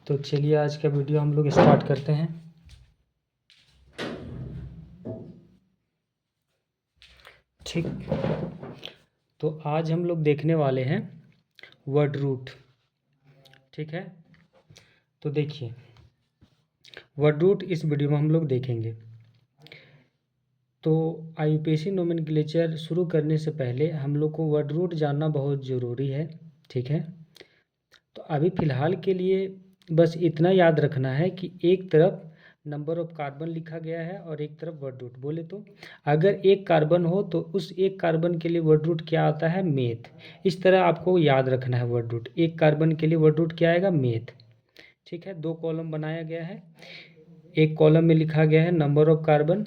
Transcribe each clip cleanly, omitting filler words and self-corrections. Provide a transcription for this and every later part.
तो चलिए आज का वीडियो हम लोग स्टार्ट करते हैं। ठीक, तो आज हम लोग देखने वाले हैं वर्ड रूट। ठीक है, तो देखिए वर्ड रूट इस वीडियो में हम लोग देखेंगे। तो IUPAC नोमेनक्लेचर शुरू करने से पहले हम लोग को वर्ड रूट जानना बहुत ज़रूरी है। ठीक है, तो अभी फ़िलहाल के लिए बस इतना याद रखना है कि एक तरफ नंबर ऑफ कार्बन लिखा गया है और एक तरफ वर्ड रूट। बोले तो अगर एक कार्बन हो तो उस एक कार्बन के लिए वर्ड रूट क्या आता है, मेथ। इस तरह आपको याद रखना है वर्ड रूट। एक कार्बन के लिए वर्ड रूट क्या आएगा, मेथ। ठीक है, 2 कॉलम बनाया गया है। एक कॉलम में लिखा गया है नंबर ऑफ कार्बन,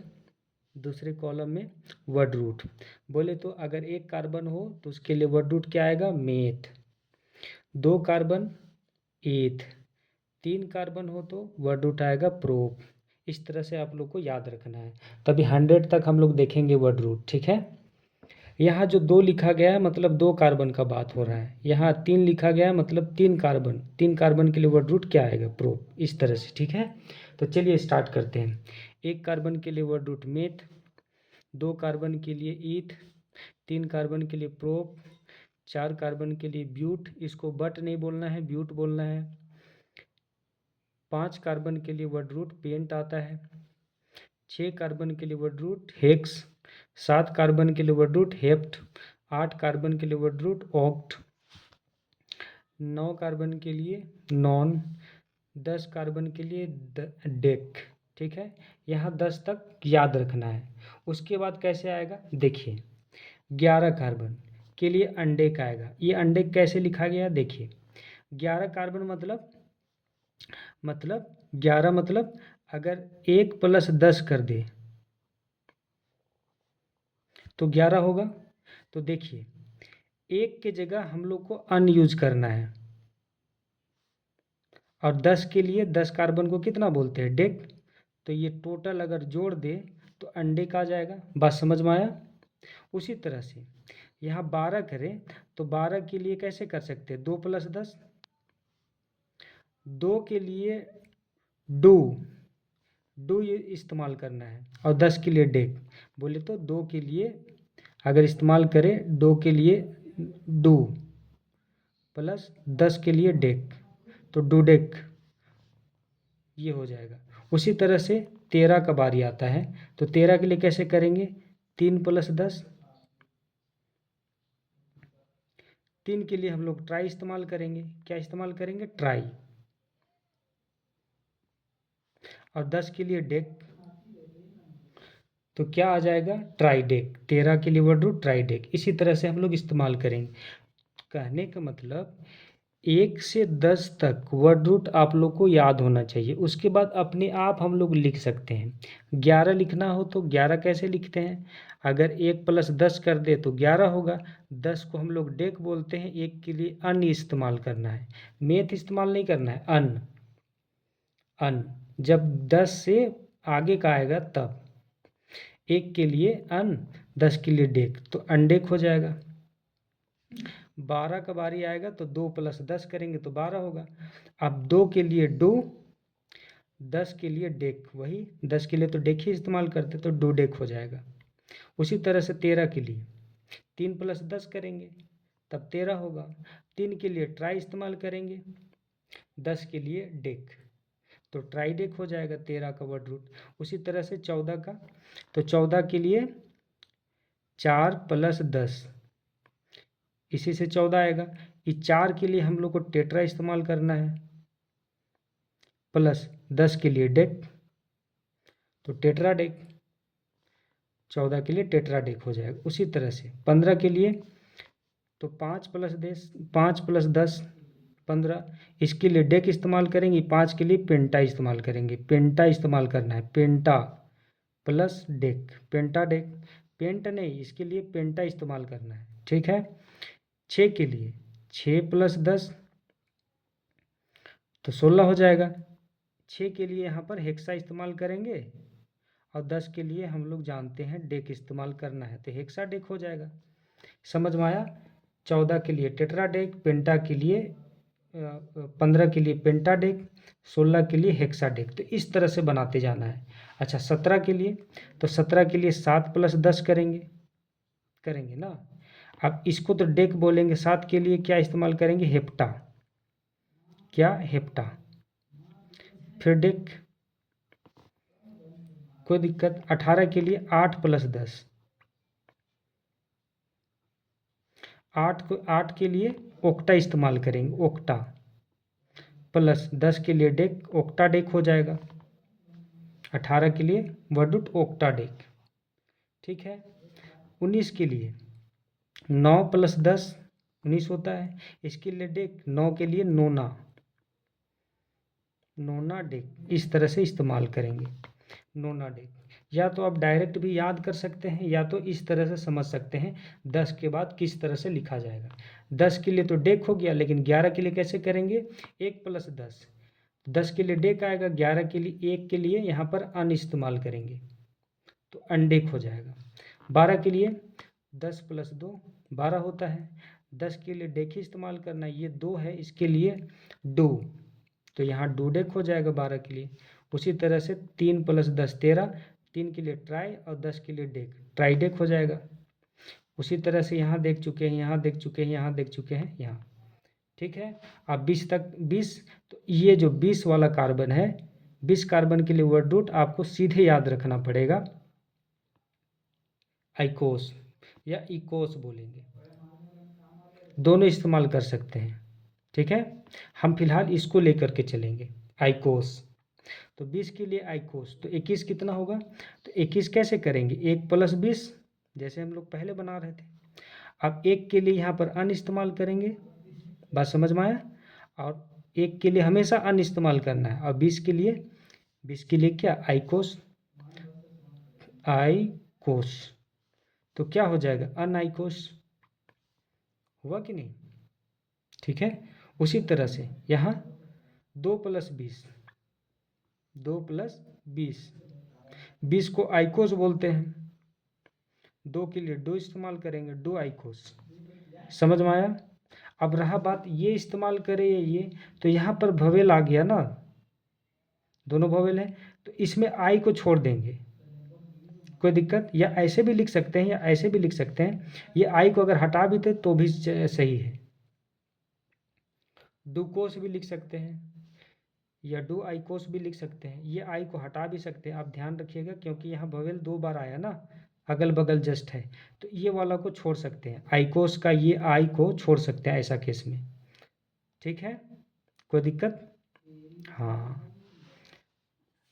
दूसरे कॉलम में वर्ड रूट। बोले तो अगर एक कार्बन हो तो उसके लिए वर्ड रूट क्या आएगा, मेथ। 2 कार्बन एथ, 3 कार्बन हो तो वर्ड रूट आएगा प्रोप। इस तरह से आप लोग को याद रखना है, तभी 100 तक हम लोग देखेंगे वर्ड रूट। ठीक है, यहाँ जो 2 लिखा गया है मतलब 2 कार्बन का बात हो रहा है। यहाँ 3 लिखा गया है मतलब 3 कार्बन के लिए वर्ड रूट क्या आएगा, प्रोप। इस तरह से। ठीक है, तो चलिए स्टार्ट करते हैं। एक कार्बन के लिए वर्ड रूट मेथ, 2 कार्बन के लिए ईथ, 3 कार्बन के लिए प्रोप, 4 कार्बन के लिए ब्यूट। इसको बट नहीं बोलना है, ब्यूट बोलना है। 5 कार्बन के लिए वर्ड रूट पेंट आता है। 6 कार्बन के लिए वर्ड रूट हेक्स, 7 कार्बन के लिए वर्ड रूट हेप्ट, 8 कार्बन के लिए वर्ड रूट ऑक्ट, 9 कार्बन के लिए नॉन, 10 कार्बन के लिए डेक। ठीक है, यहाँ 10 तक याद रखना है। उसके बाद कैसे आएगा देखिए, 11 कार्बन के लिए अंडे का आएगा। ये अंडे कैसे लिखा गया देखिए, 11 कार्बन मतलब 11 मतलब अगर 1 + 10 कर दे तो 11 होगा। तो देखिए 1 के जगह हम लोग को अन यूज करना है, और 10 के लिए 10 कार्बन को कितना बोलते हैं, डेक। तो ये टोटल अगर जोड़ दे तो अंडे का आ जाएगा। बात समझ में आया। उसी तरह से यहाँ 12 करें तो 12 के लिए कैसे कर सकते हैं, 2 + 10। 2 के लिए डू ये इस्तेमाल करना है, और 10 के लिए डेक। बोले तो 2 के लिए अगर इस्तेमाल करें, 2 के लिए डू प्लस 10 के लिए डेक, तो डू डेक ये हो जाएगा। उसी तरह से 13 का बारी आता है, तो 13 के लिए कैसे करेंगे, 3 + 10। 3 के लिए हम लोग ट्राई इस्तेमाल करेंगे। क्या इस्तेमाल करेंगे, ट्राई। और 10 के लिए डेक, तो क्या आ जाएगा, ट्राई डेक। 13 के लिए वर्ड रूट ट्राई डेक। इसी तरह से हम लोग इस्तेमाल करेंगे। कहने का मतलब 1 से 10 तक वर्ड रूट आप लोग को याद होना चाहिए। उसके बाद अपने आप हम लोग लिख सकते हैं। 11 लिखना हो तो 11 कैसे लिखते हैं, अगर 1 + 10 कर दे तो 11 होगा। 10 को हम लोग डेक बोलते हैं। 1 के लिए अन इस्तेमाल करना है, मेथ इस्तेमाल नहीं करना है। अन जब 10 से आगे का आएगा तब। 1 के लिए अन, 10 के लिए डेक, तो अनडेक हो जाएगा। 12 का बारी आएगा तो 2 + 10 करेंगे तो 12 होगा। अब 2 के लिए डू, 10 के लिए डेक, वही 10 के लिए तो डेक ही इस्तेमाल करते, तो डू डेक हो जाएगा। उसी तरह से 13 के लिए 3 + 10 करेंगे तब 13 होगा। 3 के लिए ट्राई इस्तेमाल करेंगे, 10 के लिए डेक, तो ट्राई डेक हो जाएगा 13 का वर्ड रूट। उसी तरह से 14 का, तो 14 के लिए 4 + 10, इसी से 14 आएगा। इस 4 के लिए हम लोग को टेट्रा इस्तेमाल करना है, प्लस 10 के लिए डेक, तो टेट्रा डेक। 14 के लिए टेट्रा डेक हो जाएगा। उसी तरह से 15 के लिए तो 5 + 10 15, इसके लिए डेक इस्तेमाल करेंगे। 5 के लिए पेंटा इस्तेमाल करेंगे, पेंटा इस्तेमाल करना है, पेंटा प्लस डेक, पेंटा डेक। पेंट नहीं, इसके लिए पेंटा इस्तेमाल करना है। ठीक है, 6 के लिए 6 + 10 तो 16 हो जाएगा। 6 के लिए यहाँ पर हेक्सा इस्तेमाल करेंगे, और 10 के लिए हम लोग जानते हैं डेक इस्तेमाल करना है, तो हेक्सा डेक हो जाएगा। समझ में आया। 14 के लिए टेट्रा डेक, पेंटा के लिए 15 के लिए पेंटाडेक, 16 के लिए हेक्साडेक। तो इस तरह से बनाते जाना है। अच्छा 17 के लिए, तो 17 के लिए 7 + 10 करेंगे ना। अब इसको तो डेक बोलेंगे, 7 के लिए क्या इस्तेमाल करेंगे, हेप्टा। क्या, हेप्टा। फिर डेक, कोई दिक्कत। 18 के लिए 8 + 10, 8 के लिए ओक्टा इस्तेमाल करेंगे, ओक्टा, प्लस 10 के लिए डेक, ओक्टा डेक हो जाएगा। 18 के लिए वर्डुट ओक्टा डेक, ठीक है। 19 के लिए 9 + 10 19 होता है, इसके लिए डेक, 9 के लिए नोना, नोना डेक, इस तरह से इस्तेमाल करेंगे, नोना डेक। या तो आप डायरेक्ट भी याद कर सकते हैं, या तो इस तरह से समझ सकते हैं 10 के बाद किस तरह से लिखा जाएगा। 10 के लिए तो डेक हो गया, लेकिन 11 के लिए कैसे करेंगे, 1 + 10, 10 के लिए डेक आएगा, 11 के लिए 1 के लिए यहाँ पर अन इस्तेमाल करेंगे तो अनडेक हो जाएगा। 12 के लिए 10 + 2 12 होता है, 10 के लिए डेक ही इस्तेमाल करना है, ये 2 है, इसके लिए डू, तो यहाँ डू डेक हो जाएगा 12 के लिए। उसी तरह से 3 + 10 13, 3 के लिए ट्राई और 10 के लिए डेक, ट्राई डेक हो जाएगा। उसी तरह से यहाँ देख चुके हैं, यहाँ देख चुके हैं, यहाँ देख चुके हैं, यहाँ, ठीक है। अब 20 तक, 20, तो ये जो 20 वाला कार्बन है, 20 कार्बन के लिए वर्ड रूट आपको सीधे याद रखना पड़ेगा, आइकोस या इकोस बोलेंगे, दोनों इस्तेमाल कर सकते हैं, ठीक है। हम फिलहाल इसको लेकर के चलेंगे, आइकोस। तो 20 के लिए आइकोस, तो 21 कितना होगा, तो 21 कैसे करेंगे, 1 + 20, जैसे हम लोग पहले बना रहे थे। अब 1 के लिए यहाँ पर अन इस्तेमाल करेंगे, बात समझ में आया, और 1 के लिए हमेशा अन इस्तेमाल करना है। और 20 के लिए क्या, आइकोस, आइकोस, तो क्या हो जाएगा, अन आइकोस, हुआ कि नहीं, ठीक है। उसी तरह से यहाँ 2 + 20, 2 + 20, 20 को आइकोस बोलते हैं, 2 के लिए डो इस्तेमाल करेंगे, डो आइकोस, समझ में आया। अब रहा बात ये इस्तेमाल करें ये, तो यहाँ पर भवेल आ गया ना, दोनों भवेल है, तो इसमें आई को छोड़ देंगे, कोई दिक्कत। या ऐसे भी लिख सकते हैं, या ऐसे भी लिख सकते हैं, ये आई को अगर हटा भी थे तो भी सही है, डूकोस भी लिख सकते हैं, या डू आइकोस भी लिख सकते हैं। ये आई को हटा भी सकते हैं, आप ध्यान रखिएगा, क्योंकि यहाँ भवेल 2 बार आया ना, अगल बगल जस्ट है, तो ये वाला को छोड़ सकते हैं, आइकोस का ये आई को छोड़ सकते हैं ऐसा केस में, ठीक है, कोई दिक्कत। हाँ,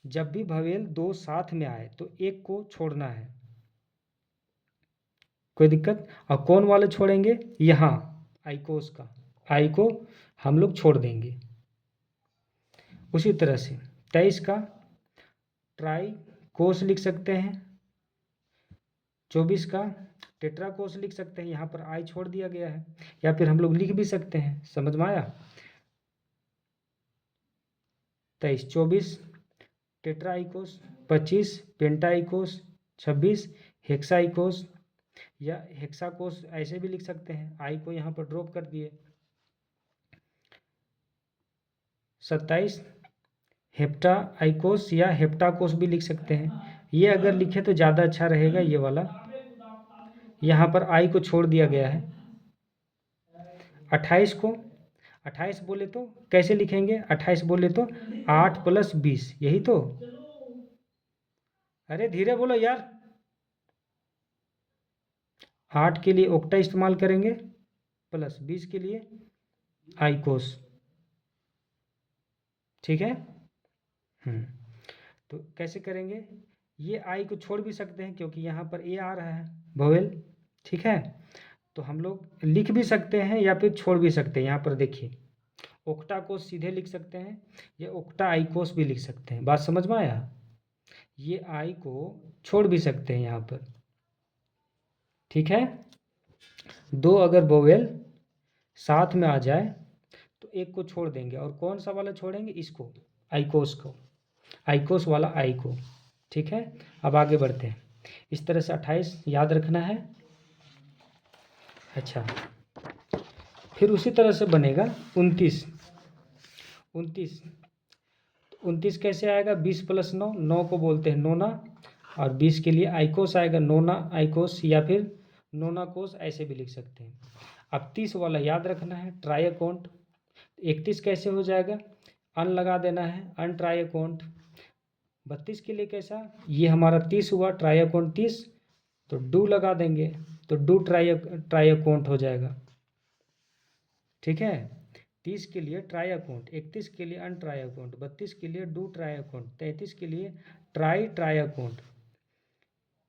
जब भी भवेल 2 साथ में आए तो एक को छोड़ना है, कोई दिक्कत। और कौन वाले छोड़ेंगे, यहाँ आइकोस का, आई को हम लोग छोड़ देंगे। उसी तरह से 23 का ट्राई कोस लिख सकते हैं, 24 का टेट्रा कोस लिख सकते हैं, यहाँ पर आई छोड़ दिया गया है, या फिर हम लोग लिख भी सकते हैं, समझ में आया। 23 24 टेट्राइकोस, 25 पेंटाइकोस, 26 हेक्साइकोस, या हेक्साकोस ऐसे भी लिख सकते हैं, आई को यहाँ पर ड्रॉप कर दिए। 27 हेप्टाइकोस या हेप्टाकोस भी लिख सकते हैं, ये अगर लिखे तो ज़्यादा अच्छा रहेगा, ये वाला, यहाँ पर आई को छोड़ दिया गया है। 28 को, 28 बोले तो कैसे लिखेंगे, 28 बोले तो 8 + 20, यही तो, अरे धीरे बोलो यार। 8 के लिए ओक्टा इस्तेमाल करेंगे, प्लस 20 के लिए आइकोस, ठीक है। तो कैसे करेंगे, ये आई को छोड़ भी सकते हैं, क्योंकि यहाँ पर ए आ रहा है भवेल, ठीक है। तो हम लोग लिख भी सकते हैं या फिर छोड़ भी सकते हैं, यहाँ पर देखिए, ओक्टा को सीधे लिख सकते हैं, या ओक्टा आइकोस भी लिख सकते हैं, बात समझ में आया। ये आई को छोड़ भी सकते हैं यहाँ पर, ठीक है। 2 अगर वोवेल साथ में आ जाए तो एक को छोड़ देंगे, और कौन सा वाला छोड़ेंगे, इसको, आइकोस को, आइकोस वाला आई को, ठीक है। अब आगे बढ़ते हैं, इस तरह से 28 याद रखना है। अच्छा, फिर उसी तरह से बनेगा 29, 29। 29 कैसे आएगा? 20 + 9, 9 को बोलते हैं नोना, और 20 के लिए आइकोस आएगा, नोना आइकोस, या फिर नोना कोस, ऐसे भी लिख सकते हैं। अब 30 वाला याद रखना है, ट्राइकोंट। 31 कैसे हो जाएगा? अन लगा देना है, अन ट्राइकोंट। 32 के लिए कैसा? ये हमारा 30 हुआ, ट्राइकोंट 30, तो डू लगा देंगे, तो डू ट्राइकोंट हो जाएगा। ठीक है, 30 के लिए ट्राइकोंट, 31 के लिए अन ट्राइकोंट, 32 के लिए डू ट्राइकोंट, 33 के लिए ट्राइकोंट,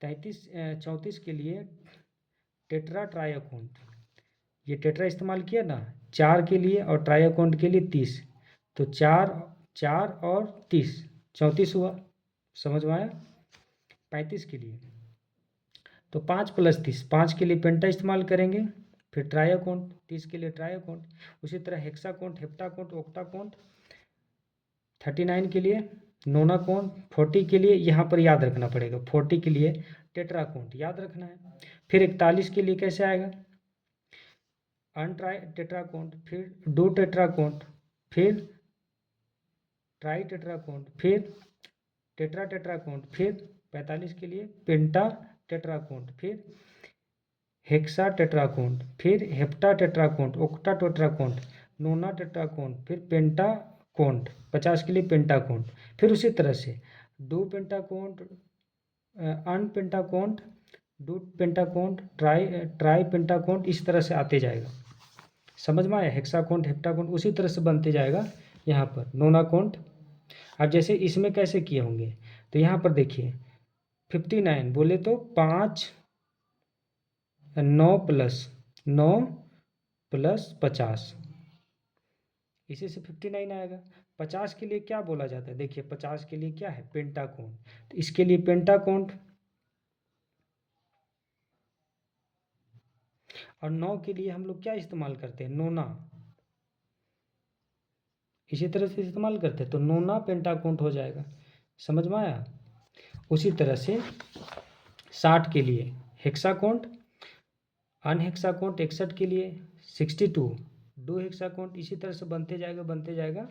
34 के लिए टेट्रा ट्राइकोंट। ये टेट्रा इस्तेमाल किया ना 4 के लिए, और ट्राइकोंट के लिए 30, तो 4 4 और 30 34 हुआ। समझ में आया? 35 के लिए तो 5 + 30, 5 के लिए पेंटा इस्तेमाल करेंगे, फिर ट्राइकोंट, 30 के लिए ट्राइकोंट। उसी तरह हेक्साकोंट, हेप्टाकोंट, ओक्टाकोंट। 39 के लिए नोनाकोंट, 40 के लिए यहाँ पर याद रखना पड़ेगा, 40 के लिए टेट्राकोंट याद रखना है। फिर 41 के लिए कैसे आएगा? अनट्राई टेट्राकोंट, फिर डू टेट्राकोंट, फिर ट्राई टेट्राकोंट, फिर टेट्रा टेट्राकोंट, फिर 45 के लिए पेंटा टेट्राकोंट, फिर हेक्सा टेट्राकोंट, फिर हेप्टा टेट्राकोंट, ओक्टा टेट्राकोंट, नोना टेट्राकोंट, फिर पेंटाकोंट, 50 के लिए पेंटाकोंट। फिर उसी तरह से डू पेंटाकोंट, अन पेंटाकोंट, डू पेंटाकोंट, ट्राई पेंटाकोंट, इस तरह से आते जाएगा। समझ में आया? हेक्साकोंट, हेप्टाकोंट उसी तरह से बनते जाएगा यहाँ पर नोनाकोंट। अब जैसे इसमें कैसे किए होंगे, तो यहाँ पर देखिए 59 बोले तो 5 9 + 9 + 50, इसी से 59 आएगा। 50 के लिए क्या बोला जाता है? देखिए 50 के लिए क्या है? पेंटाकोंट, तो इसके लिए पेंटाकोंट। और 9 के लिए हम लोग क्या इस्तेमाल करते हैं? नोना, इसी तरह से इस्तेमाल करते हैं, तो नोना पेंटाकोंट हो जाएगा। समझ में आया? उसी तरह से 60 के लिए हेक्साकोंट, अनहेक्साकोंट 61 के लिए 62 डू हेक्साकोंट, इसी तरह से बनते जाएगा बनते जाएगा।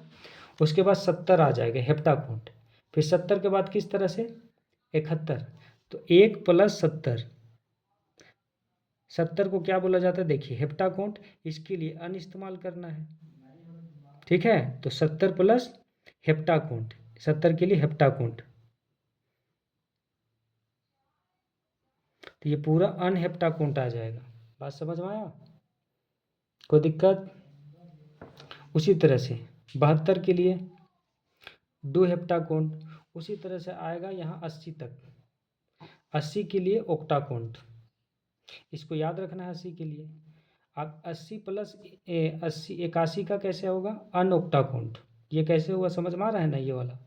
उसके बाद 70 आ जाएगा हेप्टाकोंट, फिर 70 के बाद किस तरह से? 71, तो 1 + 70, 70 को क्या बोला जाता है? देखिए हेप्टाकोंट, इसके लिए अन इस्तेमाल करना है। ठीक है, तो 70 + हेप्टाकोंट, 70 के लिए हेप्टाकोंट, तो ये पूरा अनहेप्टाकोंट आ जाएगा। बात समझ में आया? कोई दिक्कत? उसी तरह से 72 के लिए डू हेप्टाकोंट, उसी तरह से आएगा यहाँ 80 तक। 80 के लिए ओक्टाकोंट, इसको याद रखना है 80 के लिए। अब 80 + 80 81 का कैसे होगा? अनओक्टाकोंट। ये कैसे हुआ? समझ में आ रहा है ना ये वाला?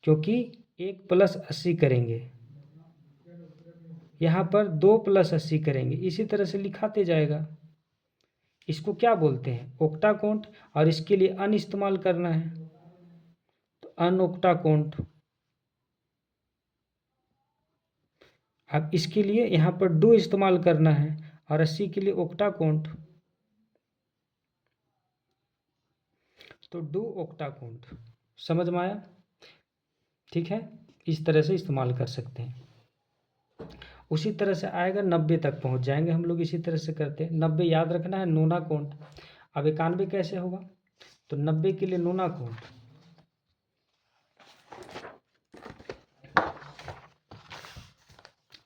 क्योंकि 1 + 80 करेंगे, यहाँ पर 2 + 80 करेंगे, इसी तरह से लिखाते जाएगा। इसको क्या बोलते हैं? ओक्टाकोंट, और इसके लिए अन इस्तेमाल करना है, तो अनओक्टाकोंट। अब इसके लिए यहाँ पर डू इस्तेमाल करना है, और 80 के लिए ओक्टाकोंट, तो डू ओक्टाकोंट। समझ में आया? ठीक है, इस तरह से इस्तेमाल कर सकते हैं। उसी तरह से आएगा 90 तक पहुंच जाएंगे हम लोग, इसी तरह से करते हैं। 90 याद रखना है, नोनाकोंट। अब 91 कैसे होगा? तो 90 के लिए नोनाकोंट,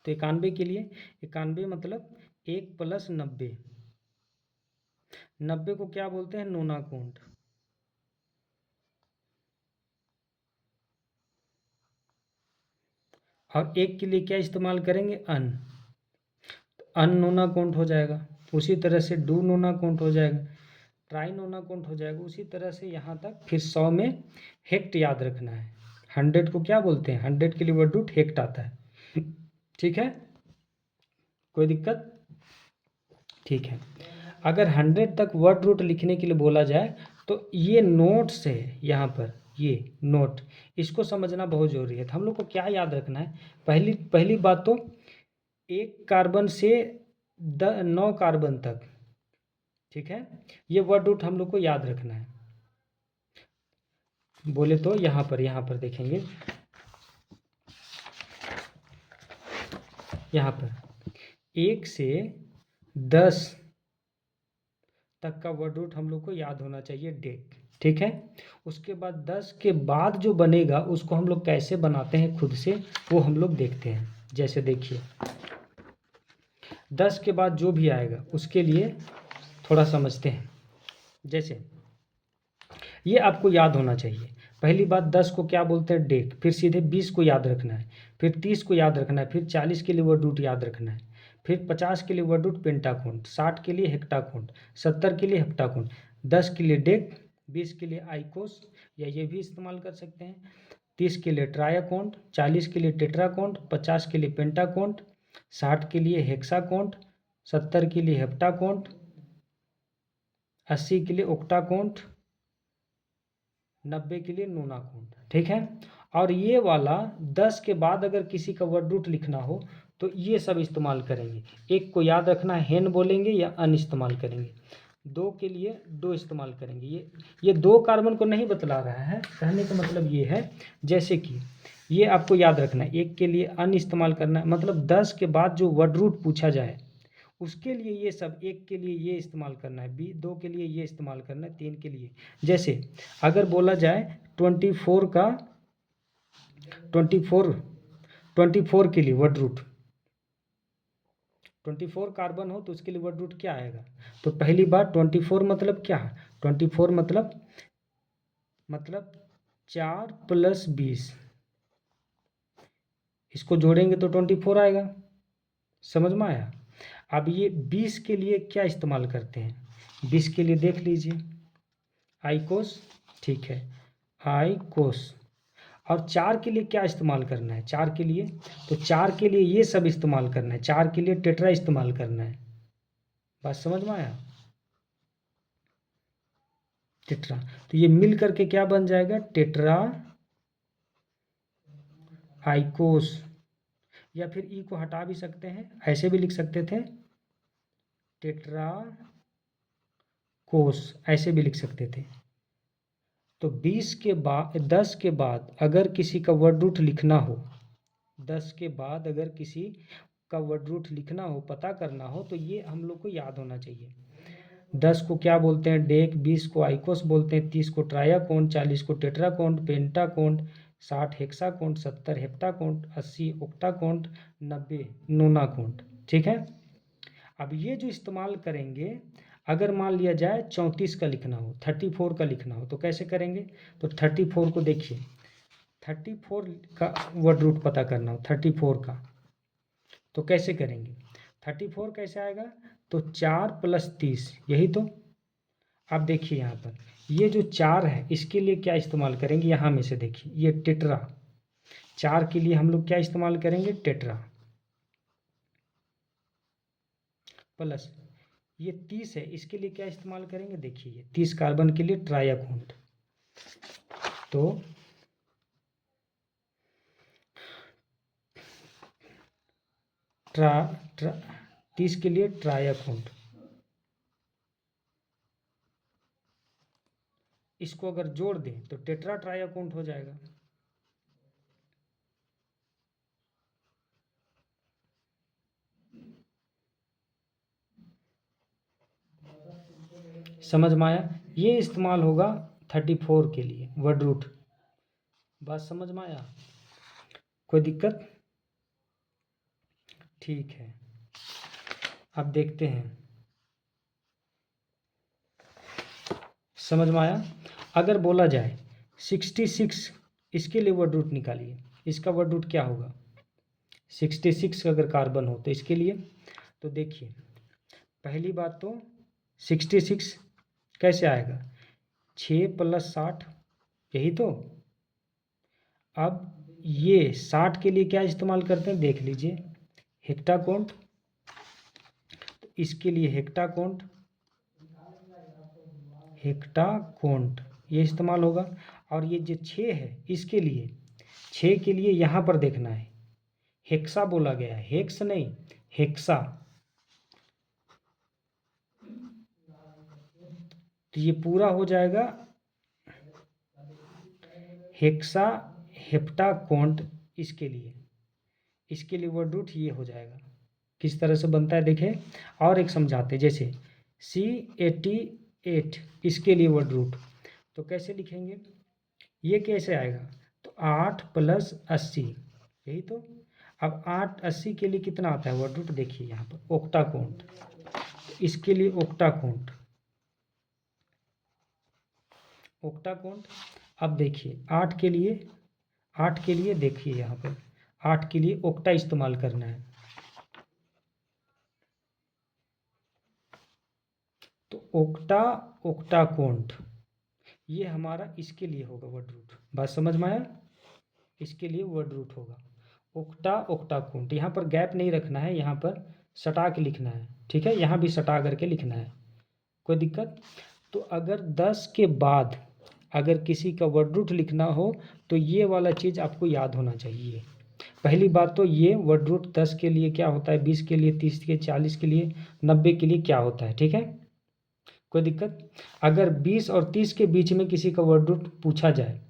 तो 91 के लिए 91 मतलब 1 + 90, 90 को क्या बोलते हैं? नोनाकोंट। और 1 के लिए क्या इस्तेमाल करेंगे? अन, तो अन नोनाकोंट हो जाएगा। उसी तरह से डू नोनाकोंट हो जाएगा, ट्राई नोनाकोंट हो जाएगा। उसी तरह से यहाँ तक। फिर 100 में हेक्ट याद रखना है। 100 को क्या बोलते हैं? 100 के लिए वर्ड रूट हेक्ट आता है। ठीक है, कोई दिक्कत? ठीक है, अगर 100 तक वर्ड रूट लिखने के लिए बोला जाए तो ये नोट्स है, यहाँ पर ये नोट, इसको समझना बहुत ज़रूरी है। तो हम लोग को क्या याद रखना है? पहली बात तो 1 कार्बन से 9 कार्बन तक, ठीक है, ये वर्ड रूट हम लोग को याद रखना है। बोले तो यहाँ पर देखेंगे, यहाँ पर 1 से 10 तक का वर्ड रूट हम लोग को याद होना चाहिए, डेक। ठीक है, उसके बाद 10 के बाद जो बनेगा उसको हम लोग कैसे बनाते हैं खुद से, वो हम लोग देखते हैं। जैसे देखिए 10 के बाद जो भी आएगा उसके लिए थोड़ा समझते हैं। जैसे ये आपको याद होना चाहिए, पहली बात 10 को क्या बोलते हैं, डेक। फिर सीधे 20 को याद रखना है, फिर 30 को याद रखना है, फिर 40 के लिए वर्ड रूट याद रखना है, फिर 50 के लिए वर्ड रूट पेंटाकोंट, 60 के लिए हेक्टाकोंट, 70 के लिए हेप्टाकोंट, 10 के लिए डेक, 20 के लिए आइकोस, या ये भी इस्तेमाल कर सकते हैं, 30 के लिए ट्रायाकोंट, 40 के लिए टेट्राकोंट, 50 के लिए पेंटाकोंट, 60 के लिए हेक्साकोंट, 70 के लिए हेप्टाकोंट, 80 के लिए ओक्टाकोंट, 90 के लिए नोनाकोंट। ठीक है, और ये वाला 10 के बाद अगर किसी का वर्ड रूट लिखना हो तो ये सब इस्तेमाल करेंगे। एक को याद रखना है, हेन बोलेंगे या अन इस्तेमाल करेंगे। 2 के लिए दो इस्तेमाल करेंगे। ये 2 कार्बन को नहीं बतला रहा है, कहने का मतलब ये है, जैसे कि ये आपको याद रखना है, 1 के लिए अन इस्तेमाल करना है, मतलब 10 के बाद जो वर्ड रूट पूछा जाए उसके लिए ये सब, 1 के लिए ये इस्तेमाल करना है, 2 के लिए ये इस्तेमाल करना है, 3 के लिए। जैसे अगर बोला जाए 24 का 24 के लिए वर्ड रूट, 24 कार्बन हो तो उसके लिए वर्ड रूट क्या आएगा, तो पहली बात 24 मतलब क्या है, 24 मतलब 4 + 20, इसको जोड़ेंगे तो 24 आएगा। समझ में आया। अब ये 20 के लिए क्या इस्तेमाल करते हैं, 20 के लिए देख लीजिए, आइकोस। ठीक है, आइकोस। और 4 के लिए क्या इस्तेमाल करना है, 4 के लिए, तो 4 के लिए ये सब इस्तेमाल करना है, 4 के लिए टेट्रा इस्तेमाल करना है। बात समझ में आया, टेट्रा। तो ये मिल करके क्या बन जाएगा, टेट्रा आइकोस। या फिर ई को हटा भी सकते हैं, ऐसे भी लिख सकते थे, टेट्रा कोस, ऐसे भी लिख सकते थे। तो 20 के बाद 10 के बाद अगर किसी का वर्ड रूट लिखना हो, 10 के बाद अगर किसी का वर्ड रूट लिखना हो, पता करना हो, तो ये हम लोग को याद होना चाहिए। 10 को क्या बोलते हैं, डेक, 20 को आइकोस बोलते हैं, 30 को ट्रायाकोंट, 40 को टेट्राकोंट, पेंटाकोंट, 60 हेक्साकोंट, 70 हेप्टाकोंट, 80 ओक्टाकोंट, 90 नोनाकोंट। ठीक है, अब ये जो इस्तेमाल करेंगे, अगर मान लिया जाए 34 का लिखना हो, 34 का लिखना हो, तो कैसे करेंगे, तो 34 को देखिए, 34 का वर्ड रूट पता करना हो 34 का, तो कैसे करेंगे, 34 कैसे आएगा, तो 4 + 30, यही तो। आप देखिए यहाँ पर ये जो 4 है इसके लिए क्या इस्तेमाल करेंगे, यहाँ में से देखिए ये टेट्रा, 4 के लिए हम लोग क्या इस्तेमाल करेंगे, टेट्रा, प्लस ये 30 है, इसके लिए क्या इस्तेमाल करेंगे, देखिए ये 30 कार्बन के लिए ट्रायाकोंट, तो ट्रा ट्रा 30 के लिए ट्रायाकोंट, इसको अगर जोड़ दें तो टेट्रा ट्रायाकोंट हो जाएगा। समझ में आया, ये इस्तेमाल होगा 34 के लिए वर्ड रूट। बात समझ में आया, कोई दिक्कत, ठीक है। अब देखते हैं, समझ में आया। अगर बोला जाए 66, इसके लिए वर्ड रूट निकालिए, इसका वर्ड रूट क्या होगा, 66 अगर कार्बन हो तो इसके लिए, तो देखिए पहली बात तो 66 कैसे आएगा, 6 + 60, यही तो। अब ये 60 के लिए क्या इस्तेमाल करते हैं, देख लीजिए, हेक्टाकोंट, तो इसके लिए हेक्टाकोंट, हेक्टाकोंट ये इस्तेमाल होगा। और ये जो 6 है इसके लिए, 6 के लिए यहाँ पर देखना है, हेक्सा बोला गया है, हेक्स नहीं, हेक्सा। तो ये पूरा हो जाएगा हेक्सा हेप्टाकोन्ट इसके लिए वर्ड रूट ये हो जाएगा। किस तरह से बनता है देखें, और एक समझाते हैं। जैसे C88 इसके लिए वर्ड रूट, तो कैसे लिखेंगे, ये कैसे आएगा, तो 8 + 80, यही तो। अब 8 80 के लिए कितना आता है वर्ड रूट, देखिए यहाँ पर ओक्टाकोन्ट, तो इसके लिए ओक्टाकोन्ट। अब देखिए 8 के लिए देखिए यहाँ पर 8 के लिए ओक्टा इस्तेमाल करना है, तो ओक्टाकोन्ट ये हमारा इसके लिए होगा वर्ड रूट। बात समझ में आया, इसके लिए वर्ड रूट होगा ओक्टाकोन्ट। यहाँ पर गैप नहीं रखना है, यहाँ पर सटा के लिखना है, ठीक है, यहाँ भी सटा करके लिखना है, कोई दिक्कत। तो अगर 10 के बाद अगर किसी का वर्ड रूट लिखना हो तो ये वाला चीज़ आपको याद होना चाहिए। पहली बात तो ये वर्ड रूट 10 के लिए क्या होता है, 20 के लिए, 30 के, 40 के लिए, 90 के लिए क्या होता है, ठीक है, कोई दिक्कत। अगर 20 और 30 के बीच में किसी का वर्ड रूट पूछा जाए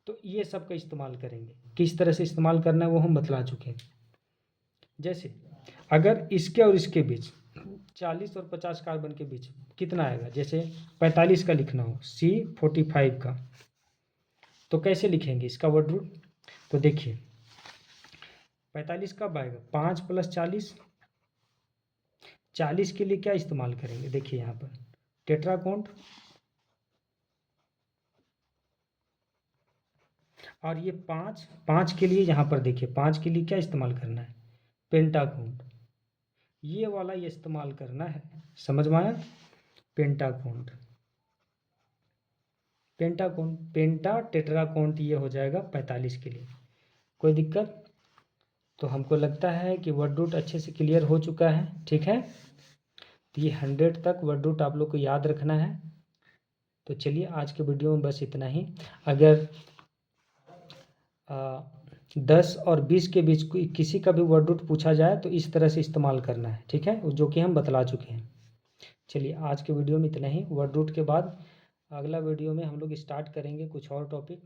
तो ये सब का इस्तेमाल करेंगे। किस तरह से इस्तेमाल करना है वो हम बतला चुके हैं। जैसे अगर इसके और इसके बीच 40 और 50 कार्बन के बीच कितना आएगा, जैसे 45 का लिखना हो, C45 का, तो कैसे लिखेंगे इसका वर्ड रूट, तो देखिए 45 कब आएगा, 5 + 40, 40 के लिए क्या इस्तेमाल करेंगे, देखिए यहाँ पर टेट्राकोन्ट, और ये 5 के लिए यहाँ पर देखिए 5 के लिए क्या इस्तेमाल करना है, पेंटाकोन्ट, ये वाला ये इस्तेमाल करना है, समझ में आया, पेंटाकोन्ट, पेंटा टेट्राकोन्ट ये हो जाएगा 45 के लिए, कोई दिक्कत। तो हमको लगता है कि वर्ड रूट अच्छे से क्लियर हो चुका है, ठीक है। तो ये 100 तक वर्ड रूट आप लोग को याद रखना है। तो चलिए आज के वीडियो में बस इतना ही। अगर 10 और 20 के बीच कोई किसी का भी वर्ड रूट पूछा जाए तो इस तरह से इस्तेमाल करना है, ठीक है, जो कि हम बतला चुके हैं। चलिए आज के वीडियो में इतना ही। वर्ड रूट के बाद अगला वीडियो में हम लोग स्टार्ट करेंगे कुछ और टॉपिक।